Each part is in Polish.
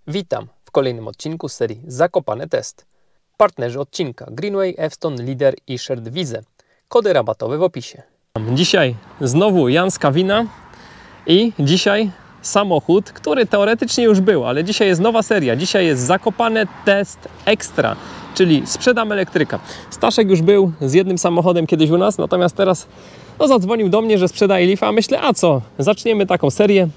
Witam w kolejnym odcinku z serii Zakopane Test. Partnerzy odcinka Greenway, Evstone, Leader i Shared Wize. Kody rabatowe w opisie. Dzisiaj znowu Janska wina i dzisiaj samochód, który teoretycznie już był, ale dzisiaj jest nowa seria. Dzisiaj jest Zakopane Test Extra, czyli sprzedam elektryka. Staszek już był z jednym samochodem kiedyś u nas, natomiast teraz zadzwonił do mnie, że sprzedaje Leafa. Myślę, a co, zaczniemy taką serię.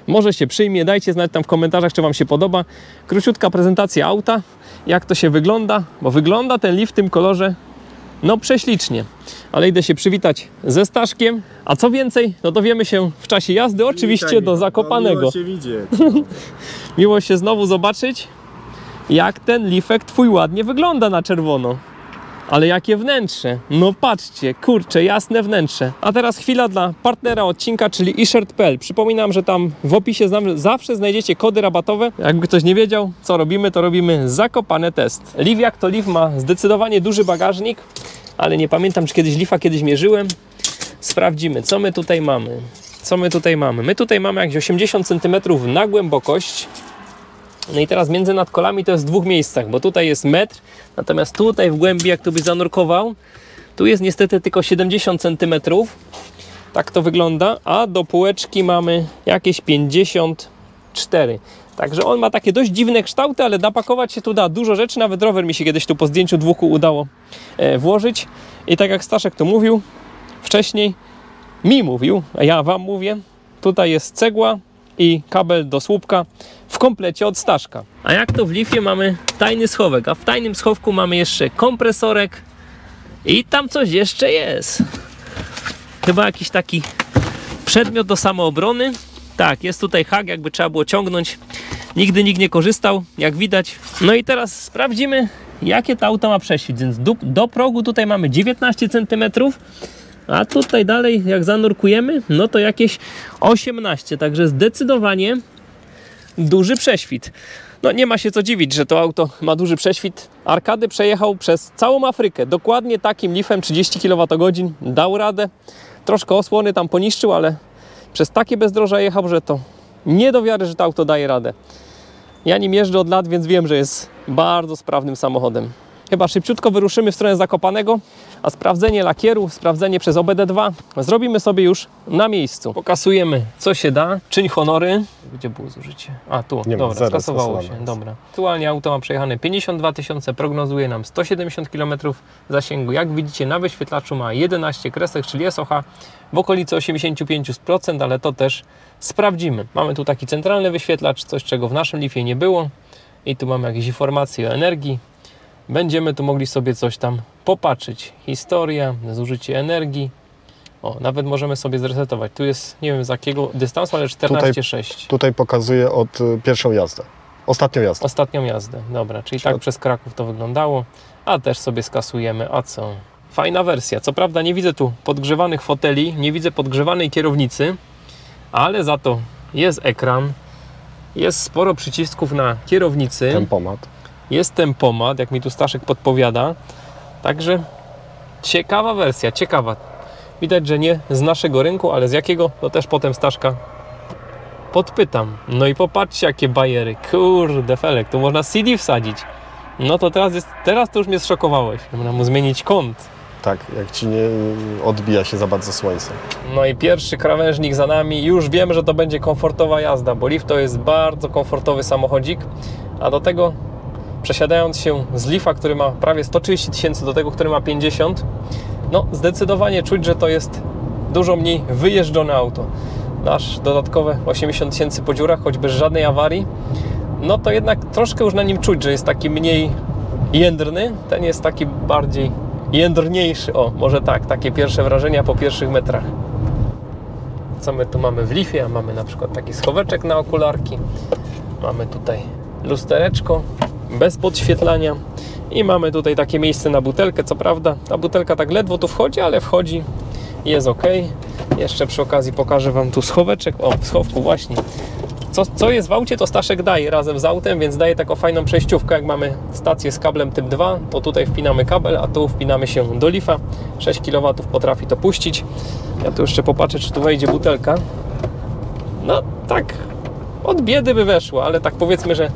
Może się przyjmie, dajcie znać tam w komentarzach, czy Wam się podoba. Króciutka prezentacja auta, jak to się wygląda, bo wygląda ten Leaf w tym kolorze no prześlicznie. Ale idę się przywitać ze Staszkiem, a co więcej, no dowiemy się w czasie jazdy, oczywiście do Zakopanego. Miło się widzieć. Miło się znowu zobaczyć, jak ten Leafek Twój ładnie wygląda na czerwono. Ale jakie wnętrze, no patrzcie, kurcze, jasne wnętrze. A teraz chwila dla partnera odcinka, czyli eShared.pl. Przypominam, że tam w opisie zawsze znajdziecie kody rabatowe. Jakby ktoś nie wiedział, co robimy, to robimy Zakopane Test. Leaf jak to Leaf ma zdecydowanie duży bagażnik, ale nie pamiętam, czy kiedyś Leafa mierzyłem. Sprawdzimy, co my tutaj mamy. My tutaj mamy jakieś 80 cm na głębokość. No i teraz między nadkolami to jest w dwóch miejscach, bo tutaj jest metr, natomiast tutaj w głębi, jak tu byś zanurkował, tu jest niestety tylko 70 cm. Tak to wygląda, a do półeczki mamy jakieś 54. Także on ma takie dość dziwne kształty, ale napakować się tu da dużo rzeczy. Nawet rower mi się kiedyś tu po zdjęciu dwóch udało włożyć. I tak jak Staszek to mówił wcześniej, a ja Wam mówię, tutaj jest cegła i kabel do słupka w komplecie od Staszka. A jak to w Leafie mamy tajny schowek, a w tajnym schowku mamy jeszcze kompresorek i tam coś jeszcze jest. Chyba jakiś taki przedmiot do samoobrony. Tak, jest tutaj hak, jakby trzeba było ciągnąć. Nigdy nikt nie korzystał, jak widać. No i teraz sprawdzimy, jakie to auto ma prześwit. Więc do progu tutaj mamy 19 cm. A tutaj dalej, jak zanurkujemy, no to jakieś 18, także zdecydowanie duży prześwit. No nie ma się co dziwić, że to auto ma duży prześwit. Arkady przejechał przez całą Afrykę, dokładnie takim Leafem 30 kWh, dał radę. Troszkę osłony tam poniszczył, ale przez takie bezdroża jechał, że to nie do wiary, że to auto daje radę. Ja nim jeżdżę od lat, więc wiem, że jest bardzo sprawnym samochodem. Chyba szybciutko wyruszymy w stronę Zakopanego, a sprawdzenie lakieru, sprawdzenie przez OBD2 zrobimy sobie już na miejscu. Pokasujemy, co się da. Czyń honory. Gdzie było zużycie? A, tu. Nie dobra, skasowało się. jest. Dobra. Aktualnie auto ma przejechane 52 000, prognozuje nam 170 km zasięgu. Jak widzicie, na wyświetlaczu ma 11 kresek, czyli SOH w okolicy 85%, ale to też sprawdzimy. Mamy tu taki centralny wyświetlacz, coś czego w naszym Leafie nie było. I tu mamy jakieś informacje o energii. Będziemy tu mogli sobie coś tam popatrzeć. Historia, zużycie energii. O, nawet możemy sobie zresetować. Tu jest, nie wiem z jakiego dystansu, ale 14,6. Tutaj pokazuje od pierwszą jazdę. Ostatnią jazdę. Dobra, czyli tak przez Kraków to wyglądało. A też sobie skasujemy. A co? Fajna wersja. Co prawda nie widzę tu podgrzewanych foteli, nie widzę podgrzewanej kierownicy, ale za to jest ekran. Jest sporo przycisków na kierownicy. Tempomat. Jest tempomat, jak mi tu Staszek podpowiada. Także ciekawa wersja, ciekawa. Widać, że nie z naszego rynku, ale z jakiego, to też potem Staszka podpytam. No i popatrzcie, jakie bajery. Kurde felek, tu można CD wsadzić. No to teraz to już mnie zszokowałeś. Można mu zmienić kąt. Tak, jak Ci nie odbija się za bardzo słońce. No i pierwszy krawężnik za nami. Już wiem, że to będzie komfortowa jazda, bo Leaf to jest bardzo komfortowy samochodzik. A do tego przesiadając się z Leafa, który ma prawie 130 000 do tego, który ma 50, no zdecydowanie czuć, że to jest dużo mniej wyjeżdżone auto. Nasz dodatkowe 80 000 po dziurach, choć bez żadnej awarii, no to jednak troszkę już na nim czuć, że jest taki mniej jędrny. Ten jest taki bardziej jędrniejszy. O, może tak, takie pierwsze wrażenia po pierwszych metrach. Co my tu mamy w Leafie? Mamy na przykład taki schoweczek na okularki. Mamy tutaj lustereczko bez podświetlania i mamy tutaj takie miejsce na butelkę. Co prawda ta butelka tak ledwo tu wchodzi, ale wchodzi, jest ok. Jeszcze przy okazji pokażę Wam tu schoweczek. O, w schowku właśnie. Co jest w aucie, to Staszek daje razem z autem, więc daje taką fajną przejściówkę. Jak mamy stację z kablem typ 2, to tutaj wpinamy kabel, a tu wpinamy się do Leafa. 6 kW potrafi to puścić. Ja tu jeszcze popatrzę, czy tu wejdzie butelka. No tak od biedy by weszło, ale tak powiedzmy, że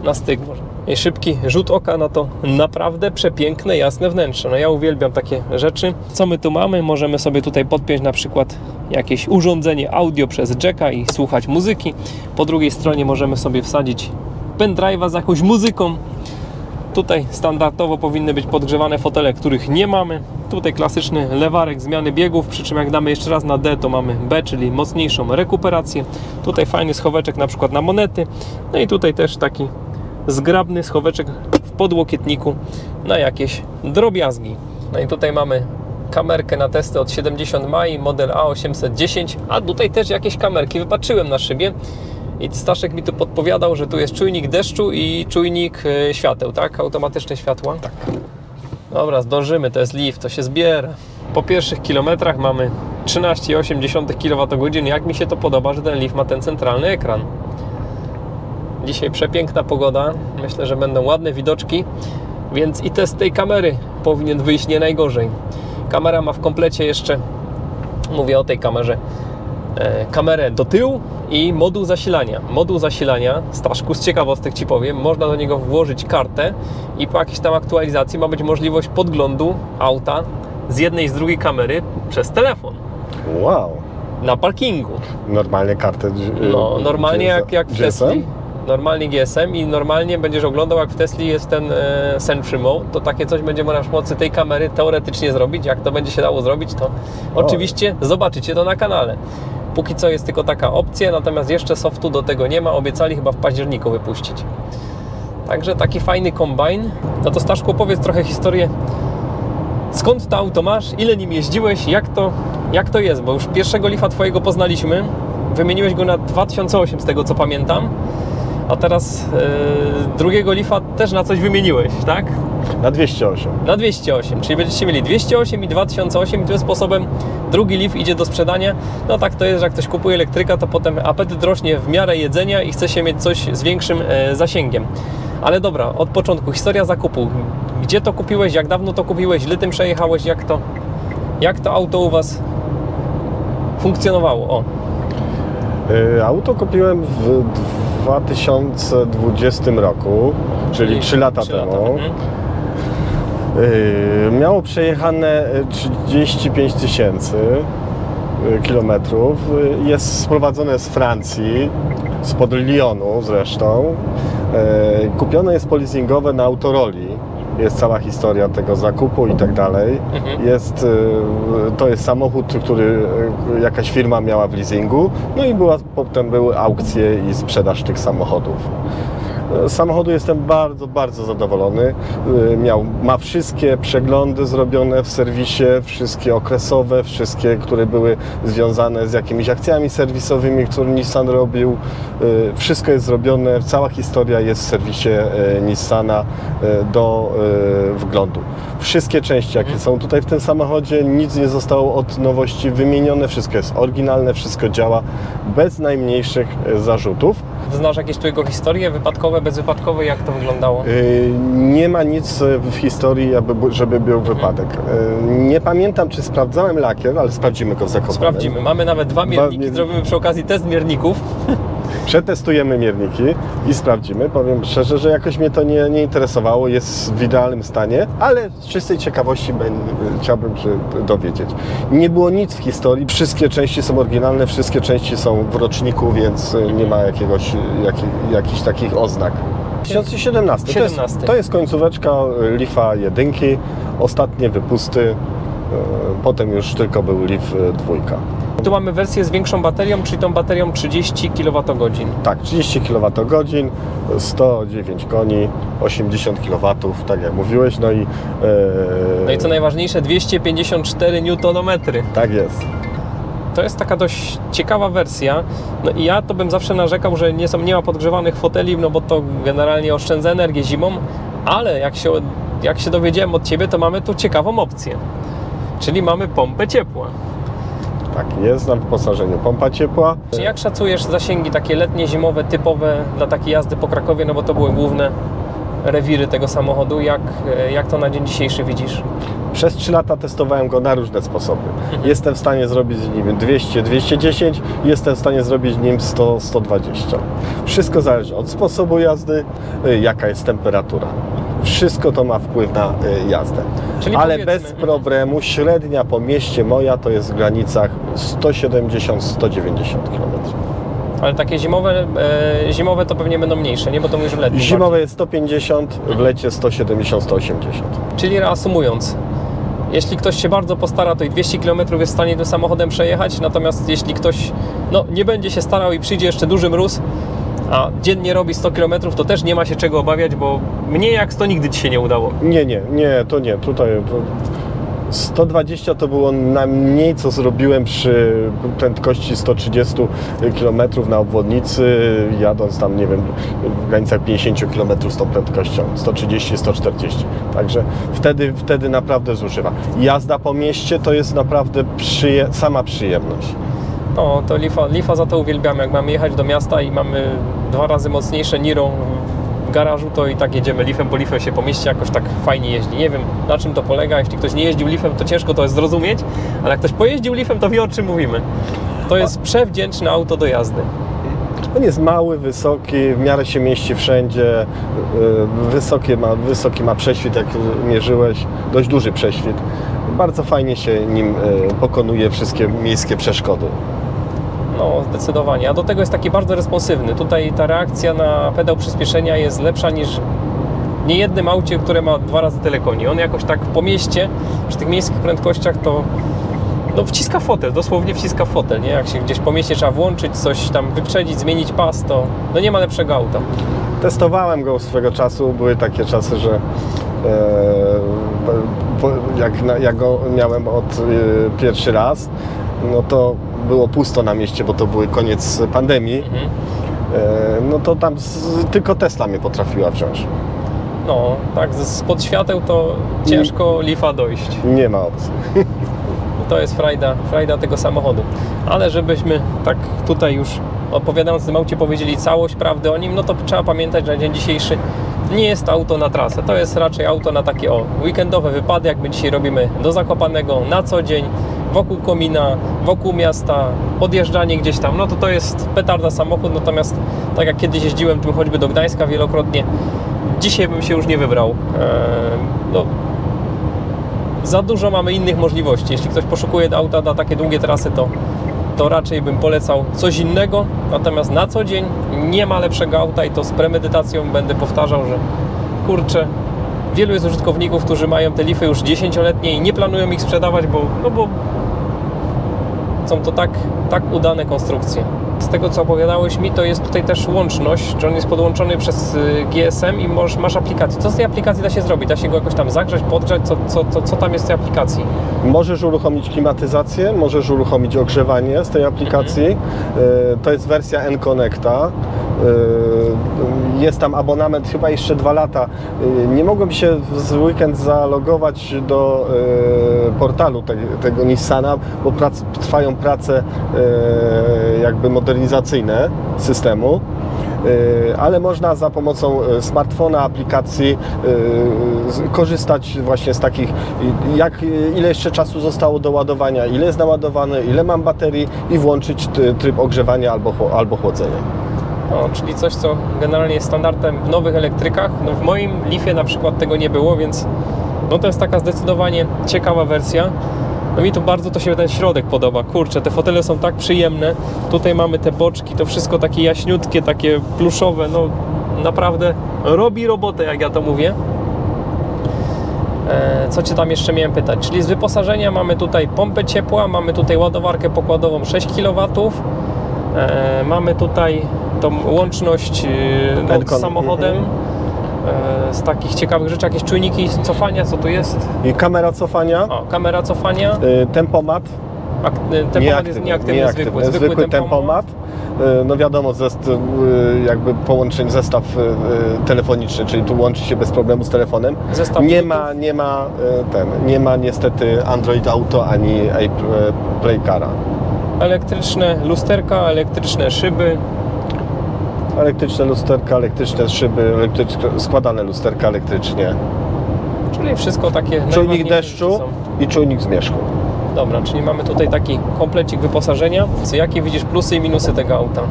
na styk może. I szybki rzut oka na to naprawdę przepiękne, jasne wnętrze. No ja uwielbiam takie rzeczy. Co my tu mamy? Możemy sobie tutaj podpiąć na przykład jakieś urządzenie audio przez jacka i słuchać muzyki. Po drugiej stronie możemy sobie wsadzić pendrive'a z jakąś muzyką. Tutaj standardowo powinny być podgrzewane fotele, których nie mamy. Tutaj klasyczny lewarek zmiany biegów, przy czym jak damy jeszcze raz na D, to mamy B, czyli mocniejszą rekuperację. Tutaj fajny schoweczek na przykład na monety. No i tutaj też taki zgrabny schoweczek w podłokietniku na jakieś drobiazgi. No i tutaj mamy kamerkę na testy od 70 Mai, model A810, a tutaj też jakieś kamerki wypatrzyłem na szybie. I Staszek mi tu podpowiadał, że tu jest czujnik deszczu i czujnik świateł, tak? Automatyczne światła. Tak. Dobra, zdążymy, to jest lift, to się zbiera. Po pierwszych kilometrach mamy 13,8 kWh. Jak mi się to podoba, że ten lift ma ten centralny ekran. Dzisiaj przepiękna pogoda, myślę, że będą ładne widoczki, więc i test tej kamery powinien wyjść nie najgorzej. Kamera ma w komplecie jeszcze, mówię o tej kamerze, kamerę do tyłu i moduł zasilania. Moduł zasilania, Staszku, z ciekawostek Ci powiem, można do niego włożyć kartę i po jakiejś tam aktualizacji ma być możliwość podglądu auta z jednej i z drugiej kamery przez telefon. Wow. Na parkingu. Normalnie kartę. No, normalnie jak w Tesli. Normalnie GSM i normalnie będziesz oglądał, jak w Tesli jest ten Sentry Mode, to takie coś będzie można przy pomocy tej kamery teoretycznie zrobić. Jak to będzie się dało zrobić, to oczywiście zobaczycie to na kanale. Póki co jest tylko taka opcja, natomiast jeszcze softu do tego nie ma. Obiecali chyba w październiku wypuścić. Także taki fajny kombajn. No to Staszku, opowiedz trochę historię. Skąd to auto masz? Ile nim jeździłeś? Jak to jest? Bo już pierwszego Leafa Twojego poznaliśmy. Wymieniłeś go na 2008 z tego co pamiętam. A teraz drugiego Leafa też na coś wymieniłeś, tak? Na 208. Na 208, czyli będziecie mieli 208 i 2008 i tym sposobem drugi Leaf idzie do sprzedania. No tak to jest, że jak ktoś kupuje elektryka, to potem apetyt rośnie w miarę jedzenia i chce się mieć coś z większym zasięgiem. Ale dobra, od początku, historia zakupu. Gdzie to kupiłeś, jak dawno to kupiłeś, ile tym przejechałeś, jak to auto u Was funkcjonowało? O. Auto kupiłem w 2020 roku, czyli 3 lata temu. Miało przejechane 35 000 kilometrów. Jest sprowadzone z Francji, spod Lyonu zresztą. Kupione jest polizingowe na Autoroli. Jest cała historia tego zakupu i tak dalej. To jest samochód, który jakaś firma miała w leasingu, no i potem były aukcje i sprzedaż tych samochodów. Z samochodu jestem bardzo, bardzo zadowolony. Ma wszystkie przeglądy zrobione w serwisie, wszystkie okresowe, wszystkie, które były związane z jakimiś akcjami serwisowymi, które Nissan robił. Wszystko jest zrobione, cała historia jest w serwisie Nissana do wglądu. Wszystkie części, jakie są tutaj w tym samochodzie, nic nie zostało od nowości wymienione, wszystko jest oryginalne, wszystko działa bez najmniejszych zarzutów. Znasz jakieś tu jego historie wypadkowe, bezwypadkowe, jak to wyglądało? Nie ma nic w historii, żeby był wypadek. Nie pamiętam, czy sprawdzałem lakier, ale sprawdzimy go w Zakopanem. Sprawdzimy. Mamy nawet dwa mierniki, zrobimy przy okazji test mierników. Przetestujemy mierniki i sprawdzimy. Powiem szczerze, że jakoś mnie to nie interesowało, jest w idealnym stanie, ale z czystej ciekawości chciałbym się dowiedzieć. Nie było nic w historii, wszystkie części są oryginalne, wszystkie części są w roczniku, więc nie ma jakichś takich oznak. 2017. To jest końcóweczka Leafa 1, ostatnie wypusty, potem już tylko był Leaf 2. Tu mamy wersję z większą baterią, czyli tą baterią 30 kWh. Tak, 30 kWh, 109 koni, 80 kW, tak jak mówiłeś, no i co najważniejsze, 254 Nm. Tak jest. To jest taka dość ciekawa wersja. No i ja to bym zawsze narzekał, że nie ma podgrzewanych foteli, no bo to generalnie oszczędza energię zimą, ale jak się dowiedziałem od Ciebie, to mamy tu ciekawą opcję. Czyli mamy pompę ciepła. Tak, jest na wyposażeniu pompa ciepła. Jak szacujesz zasięgi takie letnie, zimowe, typowe dla takiej jazdy po Krakowie, no bo to były główne rewiry tego samochodu. Jak to na dzień dzisiejszy widzisz? Przez 3 lata testowałem go na różne sposoby. Jestem w stanie zrobić z nim 200, 210, jestem w stanie zrobić z nim 100, 120. Wszystko zależy od sposobu jazdy, jaka jest temperatura. Wszystko to ma wpływ na jazdę. Czyli ale powiedzmy, bez problemu średnia po mieście moja to jest w granicach 170-190 km. Ale takie zimowe to pewnie będą mniejsze, nie? Bo to mówisz letnie. Zimowe jest 150, w lecie 170-180. Czyli reasumując, jeśli ktoś się bardzo postara, to i 200 km jest w stanie tym samochodem przejechać, natomiast jeśli ktoś nie będzie się starał i przyjdzie jeszcze duży mróz, a dziennie robi 100 km, to też nie ma się czego obawiać, bo mniej jak 100 nigdy Ci się nie udało. To nie. Tutaj 120 to było najmniej, co zrobiłem przy prędkości 130 km na obwodnicy, jadąc tam, nie wiem, w granicach 50 km z tą prędkością, 130-140. Także wtedy naprawdę zużywa. Jazda po mieście to jest naprawdę sama przyjemność. No, to Leafa za to uwielbiamy. Jak mamy jechać do miasta i mamy 2 razy mocniejsze Niro w garażu, to i tak jedziemy Leafem, bo Leafem się po mieście jakoś tak fajnie jeździ. Nie wiem, na czym to polega. Jeśli ktoś nie jeździł Leafem, to ciężko to jest zrozumieć, ale jak ktoś pojeździł Leafem, to wie, o czym mówimy. To jest przewdzięczne auto do jazdy. On jest mały, wysoki, w miarę się mieści wszędzie, wysoki ma prześwit, jak mierzyłeś, dość duży prześwit. Bardzo fajnie się nim pokonuje wszystkie miejskie przeszkody. No, zdecydowanie. A do tego jest taki bardzo responsywny. Tutaj ta reakcja na pedał przyspieszenia jest lepsza niż w niejednym aucie, które ma 2 razy tyle koni. On jakoś tak po mieście, przy tych miejskich prędkościach to wciska fotel, dosłownie wciska fotel, nie? Jak się gdzieś po mieście trzeba włączyć, coś tam wyprzedzić, zmienić pas, to nie ma lepszego auta. Testowałem go swego czasu, były takie czasy, że jak go miałem pierwszy raz, no to było pusto na mieście, bo to był koniec pandemii, no to tam tylko Tesla mnie potrafiła wziąć. No, tak, spod świateł to ciężko Leafa dojść. Nie ma opcji. To jest frajda tego samochodu. Ale żebyśmy tak tutaj już opowiadając o tym aucie powiedzieli całość prawdy o nim, no to trzeba pamiętać, że na dzień dzisiejszy nie jest to auto na trasę. To jest raczej auto na takie weekendowe wypady, jak my dzisiaj robimy do Zakopanego, na co dzień, wokół komina, wokół miasta, podjeżdżanie gdzieś tam. No to jest petarda samochód, natomiast tak jak kiedyś jeździłem tym choćby do Gdańska wielokrotnie, dzisiaj bym się już nie wybrał. Za dużo mamy innych możliwości. Jeśli ktoś poszukuje auta na takie długie trasy, to raczej bym polecał coś innego. Natomiast na co dzień nie ma lepszego auta i to z premedytacją będę powtarzał, że kurczę, wielu jest użytkowników, którzy mają te Leafy już 10-letnie i nie planują ich sprzedawać, bo są to tak udane konstrukcje. Z tego, co opowiadałeś mi, to jest tutaj też łączność, że on jest podłączony przez GSM i masz aplikację. Co z tej aplikacji da się zrobić? Da się go jakoś tam zagrzać, podgrzać? Co tam jest w tej aplikacji? Możesz uruchomić klimatyzację, możesz uruchomić ogrzewanie z tej aplikacji. To jest wersja N-Connecta. Jest tam abonament chyba jeszcze 2 lata. Nie mogłem się w weekend zalogować do portalu tego Nissana, bo trwają prace jakby modernizacyjne systemu, ale można za pomocą smartfona, aplikacji korzystać właśnie z takich, ile jeszcze czasu zostało do ładowania, ile jest naładowane, ile mam baterii i włączyć tryb ogrzewania albo chłodzenia. Czyli coś, co generalnie jest standardem w nowych elektrykach. No w moim Leafie na przykład tego nie było, więc to jest taka zdecydowanie ciekawa wersja. No mi tu bardzo ten środek podoba. Kurczę, te fotele są tak przyjemne. Tutaj mamy te boczki, to wszystko takie jaśniutkie, takie pluszowe. No naprawdę robi robotę, jak ja to mówię. Co Cię tam jeszcze miałem pytać? Czyli z wyposażenia mamy tutaj pompę ciepła, mamy tutaj ładowarkę pokładową 6 kW. Mamy tutaj tą łączność z samochodem. Z takich ciekawych rzeczy, jakieś czujniki cofania, co tu jest? I kamera cofania. Kamera cofania. Tempomat. Tempomat jest nieaktywny, zwykły tempomat. No wiadomo, jakby połączeń, zestaw telefoniczny, czyli tu łączy się bez problemu z telefonem. Nie ma niestety Android Auto ani Play Cara. Elektryczne lusterka, elektryczne szyby. Elektryczne lusterka, elektryczne szyby, składane lusterka elektrycznie. Czyli wszystko takie... Czujnik deszczu i czujnik zmierzchu. Dobra, czyli mamy tutaj taki komplecik wyposażenia. Jakie widzisz plusy i minusy tego auta?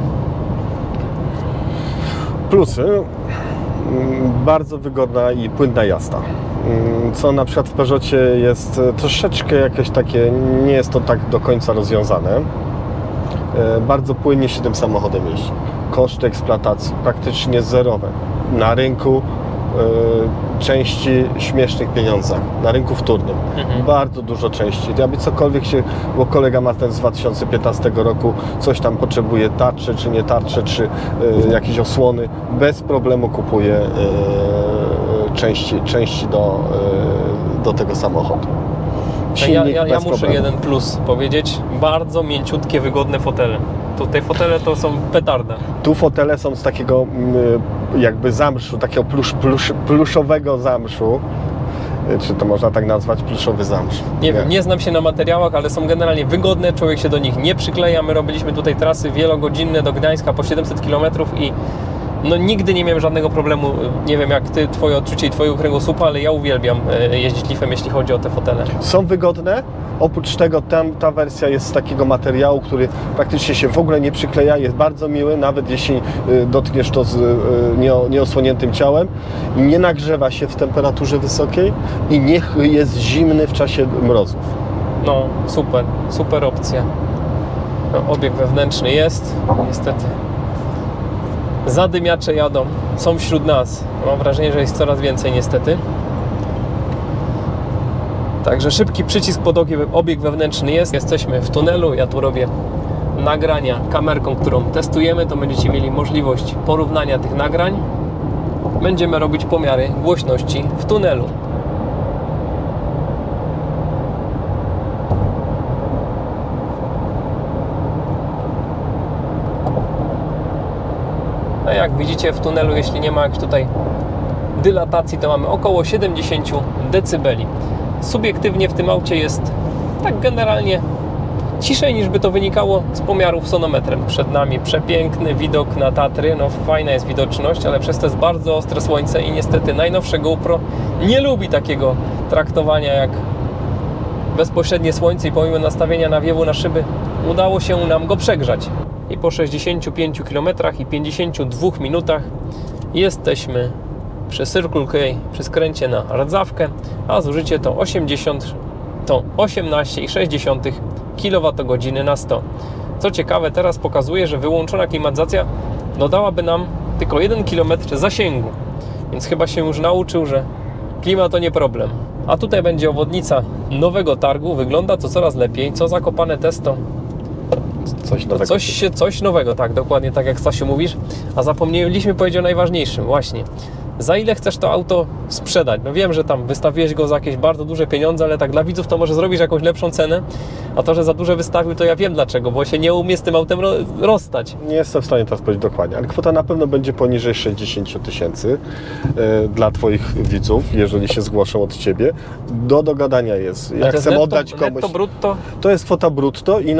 Plusy? Bardzo wygodna i płynna jazda. Co na przykład w Peugeotie jest troszeczkę jakieś takie, nie jest to tak do końca rozwiązane. Bardzo płynnie się tym samochodem jeździ. Koszty eksploatacji praktycznie zerowe. Na rynku części śmiesznych pieniądzach, na rynku wtórnym. Bardzo dużo części. Aby cokolwiek się, bo kolega ma ten z 2015 roku, coś tam potrzebuje, tarcze czy nie tarcze, czy jakieś osłony, bez problemu kupuje części do tego samochodu. Ja muszę jeden plus powiedzieć. Bardzo mięciutkie, wygodne fotele. Tutaj fotele to są petarda. Tu fotele są z takiego jakby zamszu, takiego pluszowego zamszu. Czy to można tak nazwać, pluszowy zamsz? Nie wiem, nie znam się na materiałach, ale są generalnie wygodne, człowiek się do nich nie przykleja. My robiliśmy tutaj trasy wielogodzinne do Gdańska po 700 km i no nigdy nie miałem żadnego problemu. Nie wiem jak ty, twoje odczucie i twojego kręgosłupa, ale ja uwielbiam jeździć Leafem, jeśli chodzi o te fotele. Są wygodne. Oprócz tego ta wersja jest z takiego materiału, który praktycznie się w ogóle nie przykleja, jest bardzo miły, nawet jeśli dotkniesz to z nieosłoniętym ciałem. Nie nagrzewa się w temperaturze wysokiej i nie jest zimny w czasie mrozów. No super opcja. No, obieg wewnętrzny jest, niestety. Zadymiacze jadą, są wśród nas. Mam wrażenie, że jest coraz więcej niestety. Także szybki przycisk pod obieg wewnętrzny jest. Jesteśmy w tunelu, ja tu robię nagrania kamerką, którą testujemy, to będziecie mieli możliwość porównania tych nagrań. Będziemy robić pomiary głośności w tunelu. A jak widzicie w tunelu, jeśli nie ma jakiejś tutaj dylatacji, to mamy około 70 dB. Subiektywnie w tym aucie jest tak generalnie ciszej niż by to wynikało z pomiarów sonometrem. Przed nami przepiękny widok na Tatry, no fajna jest widoczność, ale przez to jest bardzo ostre słońce i niestety najnowsze GoPro nie lubi takiego traktowania jak bezpośrednie słońce i pomimo nastawienia nawiewu na szyby udało się nam go przegrzać. I po 65 km i 52 minutach jesteśmy przy Circle K, przy skręcie na Rdzawkę, a zużycie to 18,6 kWh na 100. Co ciekawe, teraz pokazuje, że wyłączona klimatyzacja dodałaby nam tylko 1 km zasięgu, więc chyba się już nauczył, że klima to nie problem. A tutaj będzie obwodnica Nowego Targu, wygląda to coraz lepiej, co Zakopane Testo. Coś nowego, tak, dokładnie tak jak Stasiu mówisz, a zapomnieliśmy powiedzieć o najważniejszym, właśnie. Za ile chcesz to auto sprzedać? No wiem, że tam wystawiłeś go za jakieś bardzo duże pieniądze, ale tak dla widzów to może zrobisz jakąś lepszą cenę, a to, że za duże wystawił, to ja wiem dlaczego, bo się nie umie z tym autem rozstać. Nie jestem w stanie teraz powiedzieć dokładnie, ale kwota na pewno będzie poniżej 60 000 dla Twoich widzów, jeżeli się zgłoszą od Ciebie. Do dogadania jest. Jak chcę oddać komuś... Netto, brutto? To jest kwota brutto i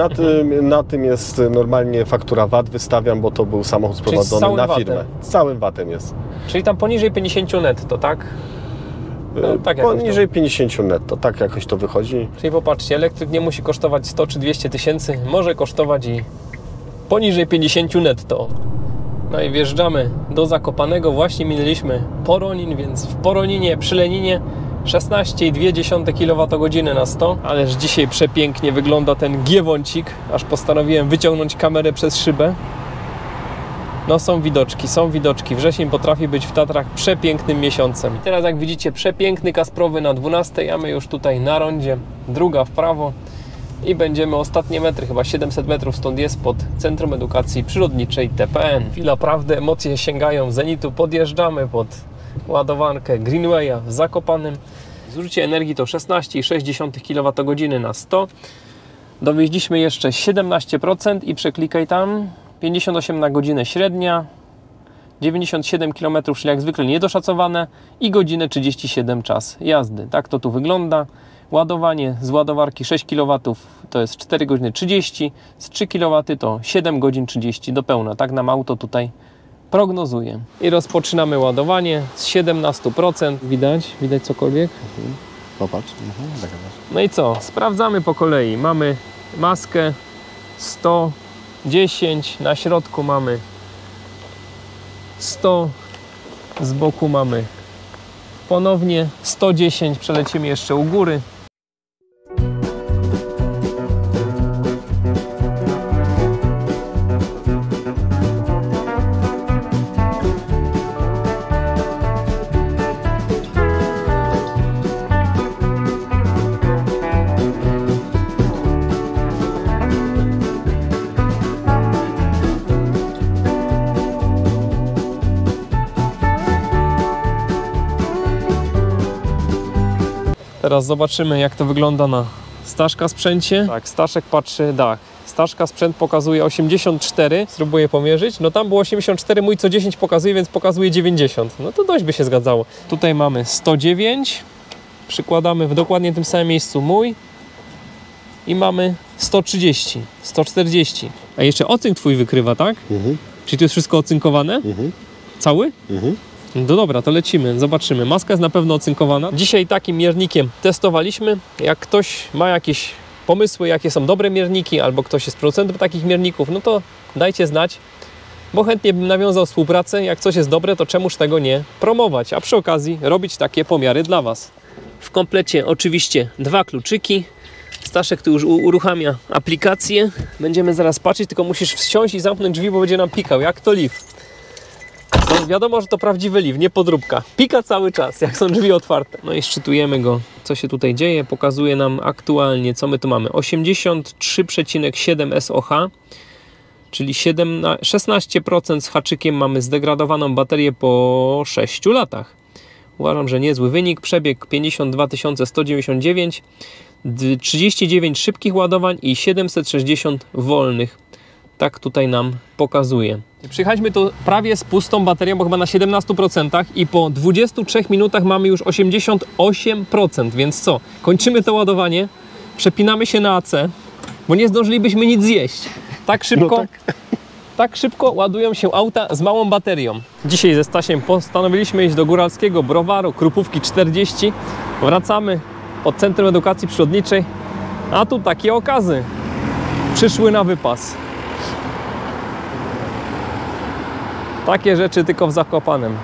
na tym jest normalnie faktura VAT wystawiam, bo to był samochód sprowadzony na firmę. Z całym VAT-em jest. Czyli tam poniżej 50 netto, tak? No, tak poniżej 50 netto, tak jakoś to wychodzi. Czyli popatrzcie, elektryk nie musi kosztować 100 czy 200 tysięcy, może kosztować i poniżej 50 netto. No i wjeżdżamy do Zakopanego, właśnie minęliśmy Poronin, więc w Poroninie przy Leninie 16,2 kWh na 100. Ależ dzisiaj przepięknie wygląda ten Giewącik, aż postanowiłem wyciągnąć kamerę przez szybę. No są widoczki. Wrzesień potrafi być w Tatrach przepięknym miesiącem. I teraz jak widzicie przepiękny Kasprowy na 12, a my już tutaj na rondzie, druga w prawo i będziemy ostatnie metry, chyba 700 metrów stąd jest pod Centrum Edukacji Przyrodniczej TPN. Chwila prawdy, emocje sięgają zenitu, podjeżdżamy pod ładowarkę Greenwaya w Zakopanem. Zużycie energii to 16,6 kWh na 100. Dowieźliśmy jeszcze 17% i przeklikaj tam. 58 na godzinę średnia, 97 km, czyli jak zwykle niedoszacowane i godzinę 37 czas jazdy. Tak to tu wygląda. Ładowanie z ładowarki 6 kW to jest 4 godziny 30, z 3 kW to 7 godzin 30 do pełna. Tak nam auto tutaj prognozuje. I rozpoczynamy ładowanie z 17%. Widać cokolwiek? Popatrz. No i co? Sprawdzamy po kolei. Mamy maskę 110, na środku mamy 100, z boku mamy ponownie 110, przelecimy jeszcze u góry. Teraz zobaczymy, jak to wygląda na Staszka sprzęcie. Tak, Staszek patrzy, dach. Staszka sprzęt pokazuje 84. Spróbuję pomierzyć. No tam było 84, mój co 10 pokazuje, więc pokazuje 90. No to dość by się zgadzało. Tutaj mamy 109. Przykładamy w dokładnie tym samym miejscu mój. I mamy 130, 140. A jeszcze ocynk twój wykrywa, tak? Czyli to jest wszystko ocynkowane? Cały? No dobra, to lecimy, zobaczymy. Maska jest na pewno ocynkowana. Dzisiaj takim miernikiem testowaliśmy. Jak ktoś ma jakieś pomysły, jakie są dobre mierniki, albo ktoś jest producentem takich mierników, no to dajcie znać, bo chętnie bym nawiązał współpracę. Jak coś jest dobre, to czemuż tego nie promować, a przy okazji robić takie pomiary dla Was. W komplecie oczywiście 2 kluczyki. Staszek tu już uruchamia aplikację. Będziemy zaraz patrzeć, tylko musisz wsiąść i zamknąć drzwi, bo będzie nam pikał, jak to Leaf. No, wiadomo, że to prawdziwy Leaf, nie podróbka. Pika cały czas, jak są drzwi otwarte. No i szczytujemy go, co się tutaj dzieje. Pokazuje nam aktualnie, co my tu mamy. 83,7 SOH, czyli 16% z haczykiem mamy zdegradowaną baterię po 6 latach. Uważam, że niezły wynik. Przebieg 52 199, 39 szybkich ładowań i 760 wolnych. Tak tutaj nam pokazuje. Przyjechaliśmy tu prawie z pustą baterią, bo chyba na 17% i po 23 minutach mamy już 88%, więc co? Kończymy to ładowanie, przepinamy się na AC, bo nie zdążylibyśmy nic zjeść. Tak szybko, no tak szybko ładują się auta z małą baterią. Dzisiaj ze Stasiem postanowiliśmy iść do Góralskiego Browaru, Krupówki 40. Wracamy od Centrum Edukacji Przyrodniczej, a tu takie okazy przyszły na wypas. Takie rzeczy tylko w Zakopanem.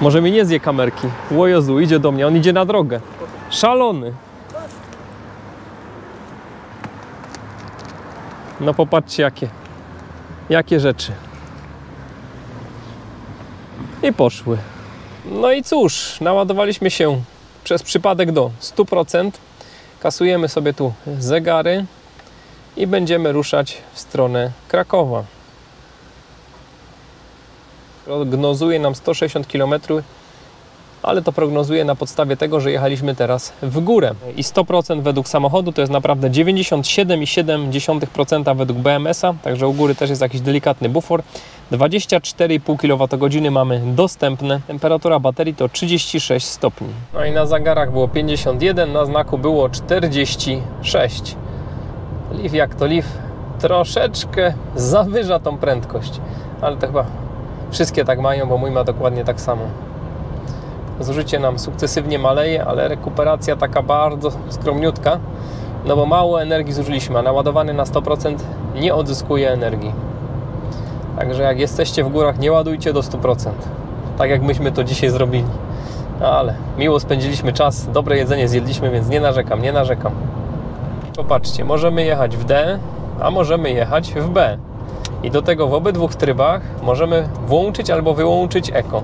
Może mi nie zje kamerki. O Jezu, idzie do mnie, on idzie na drogę. Szalony. No popatrzcie jakie rzeczy. I poszły. No i cóż, naładowaliśmy się przez przypadek do 100%. Kasujemy sobie tu zegary i będziemy ruszać w stronę Krakowa. Prognozuje nam 160 km, ale to prognozuje na podstawie tego, że jechaliśmy teraz w górę. I 100% według samochodu to jest naprawdę 97,7% według BMS-a, także u góry też jest jakiś delikatny bufor. 24,5 kWh mamy dostępne. Temperatura baterii to 36 stopni. No i na zegarach było 51, na znaku było 46. Leaf jak to Leaf, troszeczkę zawyża tą prędkość, ale to chyba wszystkie tak mają, bo mój ma dokładnie tak samo. Zużycie nam sukcesywnie maleje, ale rekuperacja taka bardzo skromniutka, no bo mało energii zużyliśmy, a naładowany na 100% nie odzyskuje energii. Także jak jesteście w górach, nie ładujcie do 100%. Tak jak myśmy to dzisiaj zrobili. Ale miło spędziliśmy czas, dobre jedzenie zjedliśmy, więc nie narzekam, nie narzekam. Popatrzcie, możemy jechać w D, a możemy jechać w B. I do tego w obydwu trybach możemy włączyć albo wyłączyć Eko.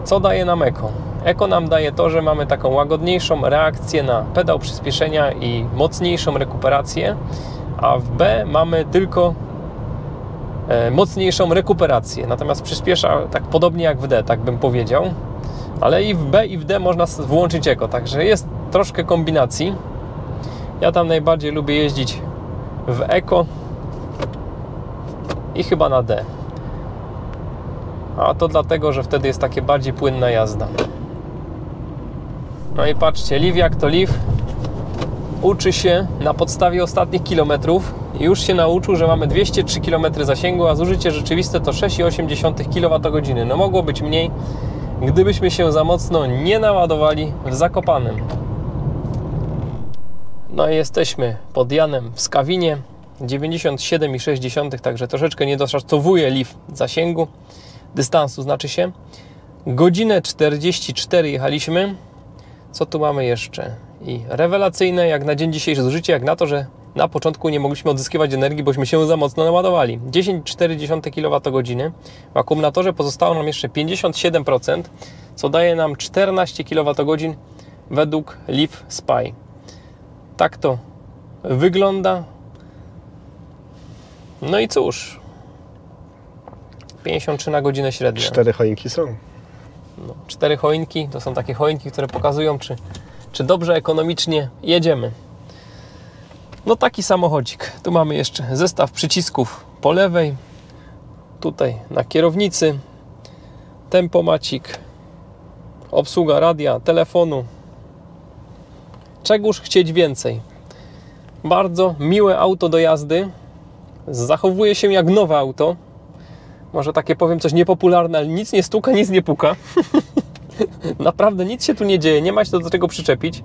Co daje nam Eko? Eko nam daje to, że mamy taką łagodniejszą reakcję na pedał przyspieszenia i mocniejszą rekuperację, a w B mamy tylko mocniejszą rekuperację. Natomiast przyspiesza tak podobnie jak w D, tak bym powiedział. Ale i w B i w D można włączyć Eko, także jest troszkę kombinacji. Ja tam najbardziej lubię jeździć w Eko i chyba na D. A to dlatego, że wtedy jest takie bardziej płynna jazda. No i patrzcie, Leaf jak to Leaf uczy się na podstawie ostatnich kilometrów już się nauczył, że mamy 203 km zasięgu, a zużycie rzeczywiste to 6,8 kWh. No mogło być mniej, gdybyśmy się za mocno nie naładowali w Zakopanem. No i jesteśmy pod Janem w Skawinie, 97,6, także troszeczkę nie doszacowuje Leaf zasięgu, dystansu znaczy się. Godzinę 44 jechaliśmy. Co tu mamy jeszcze? I rewelacyjne jak na dzień dzisiejszy zużycie, jak na to, że na początku nie mogliśmy odzyskiwać energii, bośmy się za mocno naładowali. 10,4 kWh. W akumulatorze pozostało nam jeszcze 57%, co daje nam 14 kWh według Leaf Spy. Tak to wygląda. No i cóż, 53 na godzinę średnio. 4 choinki są. No, 4 choinki to są takie choinki, które pokazują, czy dobrze ekonomicznie jedziemy. No taki samochodzik. Tu mamy jeszcze zestaw przycisków po lewej. Tutaj na kierownicy tempomacik, obsługa radia, telefonu. Czegóż chcieć więcej. Bardzo miłe auto do jazdy. Zachowuje się jak nowe auto. Może takie powiem coś niepopularne, ale nic nie stuka, nic nie puka. Naprawdę nic się tu nie dzieje, nie ma się do czego przyczepić.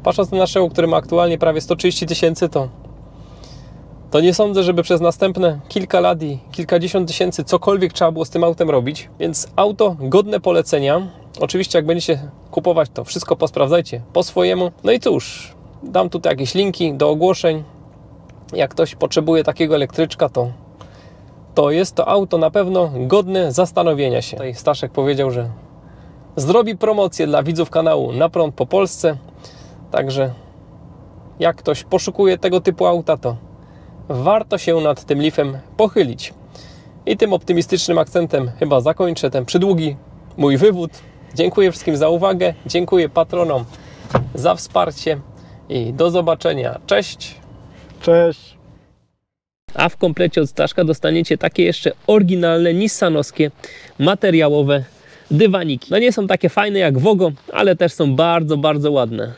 Patrząc na naszego, który ma aktualnie prawie 130 tysięcy, to nie sądzę, żeby przez następne kilka lat i kilkadziesiąt tysięcy cokolwiek trzeba było z tym autem robić. Więc auto godne polecenia. Oczywiście jak będziecie kupować, to wszystko posprawdzajcie po swojemu. No i cóż, dam tutaj jakieś linki do ogłoszeń. Jak ktoś potrzebuje takiego elektryczka, to jest to auto na pewno godne zastanowienia się. Tutaj Staszek powiedział, że zrobi promocję dla widzów kanału Na Prąd po Polsce. Także jak ktoś poszukuje tego typu auta, to warto się nad tym Leafem pochylić. I tym optymistycznym akcentem chyba zakończę ten przydługi mój wywód. Dziękuję wszystkim za uwagę, dziękuję patronom za wsparcie i do zobaczenia. Cześć! Cześć! A w komplecie od Staszka dostaniecie takie jeszcze oryginalne nissanowskie materiałowe dywaniki. No nie są takie fajne jak Vogo, ale też są bardzo, bardzo ładne.